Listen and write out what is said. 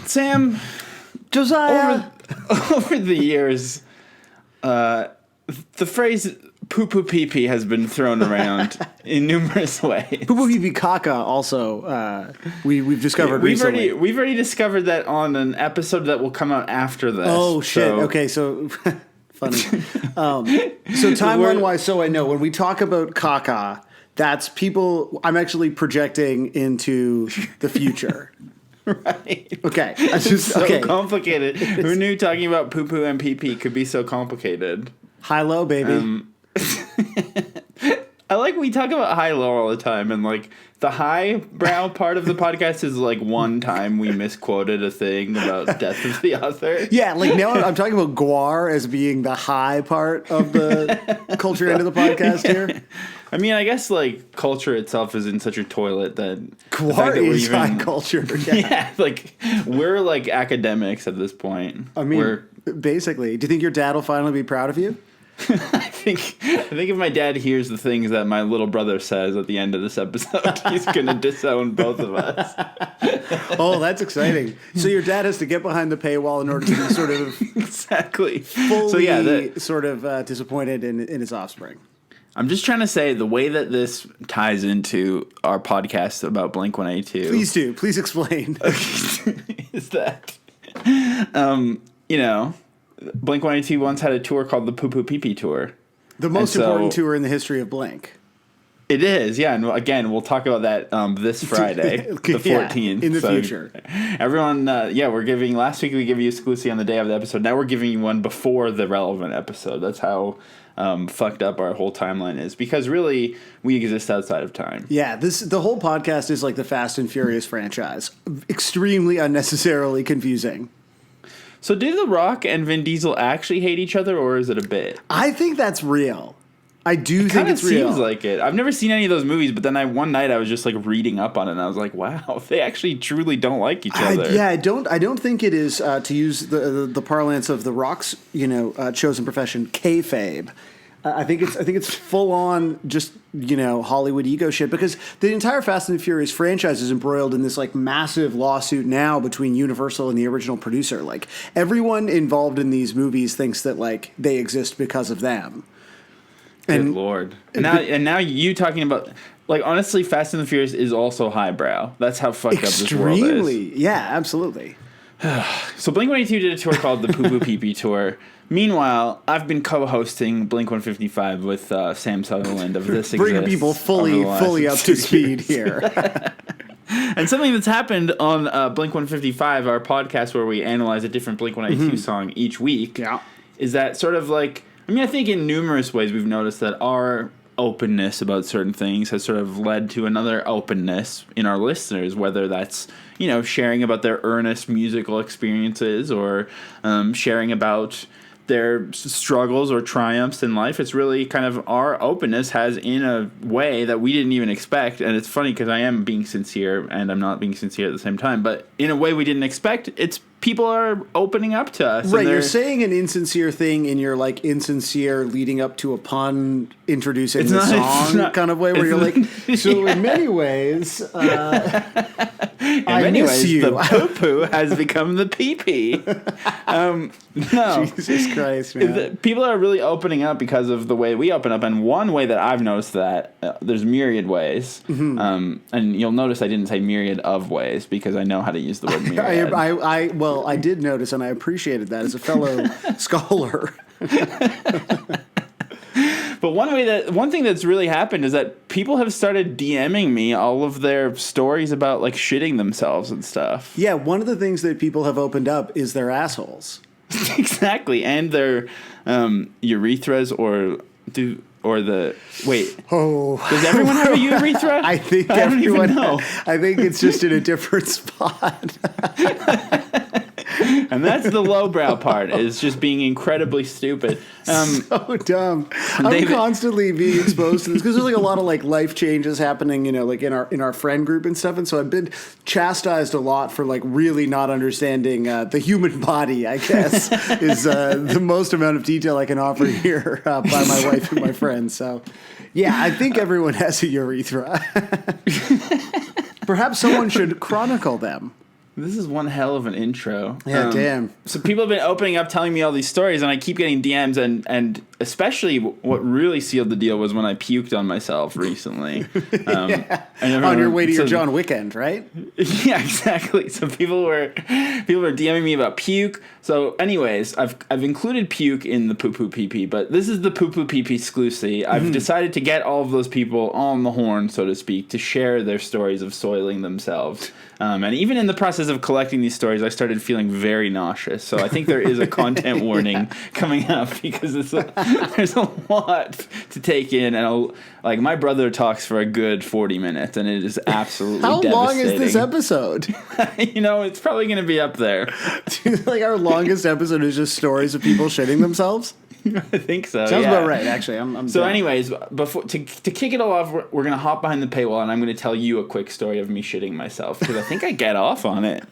Sam, Josiah. over the years, the phrase "PooPoo PeePee" has been thrown around in numerous ways. PooPoo PeePee Caca also we've discovered recently. We've already discovered that on an episode that will come out after this. Oh shit! Okay, so funny. So timeline-wise, so I know when we talk about caca, that's people. I'm actually projecting into the future. Right. Okay. It's so complicated. Who knew talking about poo-poo and pee-pee could be so complicated? High-low, baby. I like we talk about high-low all the time, and like the highbrow part of the podcast is like one time we misquoted a thing about death of the author. Yeah, like now I'm talking about guar as being the high part of the culture end of the podcast here. I mean, I guess like culture itself is in such a toilet that guar is high culture. Yeah, like we're like academics at this point. I mean, basically, do you think your dad will finally be proud of you? I think if my dad hears the things that my little brother says at the end of this episode, he's gonna disown both of us. Oh, that's exciting! So your dad has to get behind the paywall in order to be sort of exactly fully sort of disappointed in his offspring. I'm just trying to say the way that this ties into our podcast about Blink-182. Please do. Please explain. Is that, Blink-182 once had a tour called the PooPoo PeePee Tour. The most important tour in the history of Blink. It is, yeah. And again, we'll talk about that this Friday, the 14th. In the future. Everyone, last week we gave you Sclusie on the day of the episode. Now we're giving you one before the relevant episode. That's how fucked up our whole timeline is. Because really, we exist outside of time. Yeah, the whole podcast is like the Fast and Furious franchise. Extremely unnecessarily confusing. So do The Rock and Vin Diesel actually hate each other, or is it a bit? I think that's real. I do think it's real. It seems like it. I've never seen any of those movies, but then one night I was just like reading up on it, and I was like, wow, they actually truly don't like each other. I don't think it is, to use the parlance of The Rock's chosen profession, kayfabe. I think it's full on just Hollywood ego shit, because the entire Fast and Furious franchise is embroiled in this like massive lawsuit now between Universal and the original producer. Like everyone involved in these movies thinks that like they exist because of them. Good Lord! And now you talking about like honestly, Fast and the Furious is also highbrow. That's how fucked up this world is. Extremely, yeah, absolutely. So Blink-182 did a tour called the PooPoo PeePee Tour. Meanwhile, I've been co-hosting Blink-155 with Sam Sutherland of This Exists. Bringing people fully up to speed here. And something that's happened on Blink-155, our podcast where we analyze a different Blink-182 song each week, is that sort of like, I think in numerous ways we've noticed that our openness about certain things has sort of led to another openness in our listeners, whether that's sharing about their earnest musical experiences or sharing about their struggles or triumphs in life. It's really kind of our openness has in a way that we didn't even expect. And it's funny because I am being sincere and I'm not being sincere at the same time, but in a way we didn't expect, it's people are opening up to us. Right, you're saying an insincere thing in your like insincere leading up to a pun introducing the song kind of way where you're like, so in many ways, I miss you. The poo-poo has become the pee-pee. No. Jesus Christ, man. People are really opening up because of the way we open up, and one way that I've noticed that, there's myriad ways, and you'll notice I didn't say myriad of ways because I know how to use the word myriad. I did notice, and I appreciated that as a fellow scholar. But one thing that's really happened is that people have started DMing me all of their stories about like shitting themselves and stuff. Yeah, one of the things that people have opened up is their assholes. Exactly, and their urethras or the wait. Oh, does everyone have a urethra? I think I don't even know. I think it's just in a different spot. And that's the lowbrow part, is just being incredibly stupid. So dumb. I'm constantly being exposed to this because there's like a lot of like life changes happening, like in our friend group and stuff. And so I've been chastised a lot for like really not understanding the human body, I guess, is the most amount of detail I can offer here by my wife and my friends. So yeah, I think everyone has a urethra. Perhaps someone should chronicle them. This is one hell of an intro. Yeah, damn. So people have been opening up, telling me all these stories, and I keep getting DMs, and especially what really sealed the deal was when I puked on myself recently. On your way to your John Wick end, right? Yeah, exactly. So people were DMing me about puke. So anyways, I've included puke in the PooPoo PeePee, but this is the PooPoo PeePee Sclusie. I've decided to get all of those people on the horn, so to speak, to share their stories of soiling themselves. And even in the process of collecting these stories, I started feeling very nauseous. So I think there is a content warning coming up because there's a lot to take in. And like my brother talks for a good 40 minutes, and it is absolutely devastating. How long is this episode? It's probably going to be up there. Like our longest episode is just stories of people shitting themselves? I think so. Sounds about right, actually. I'm so, down. anyways, before to kick it all off, we're gonna hop behind the paywall, and I'm gonna tell you a quick story of me shitting myself because I think I get off on it.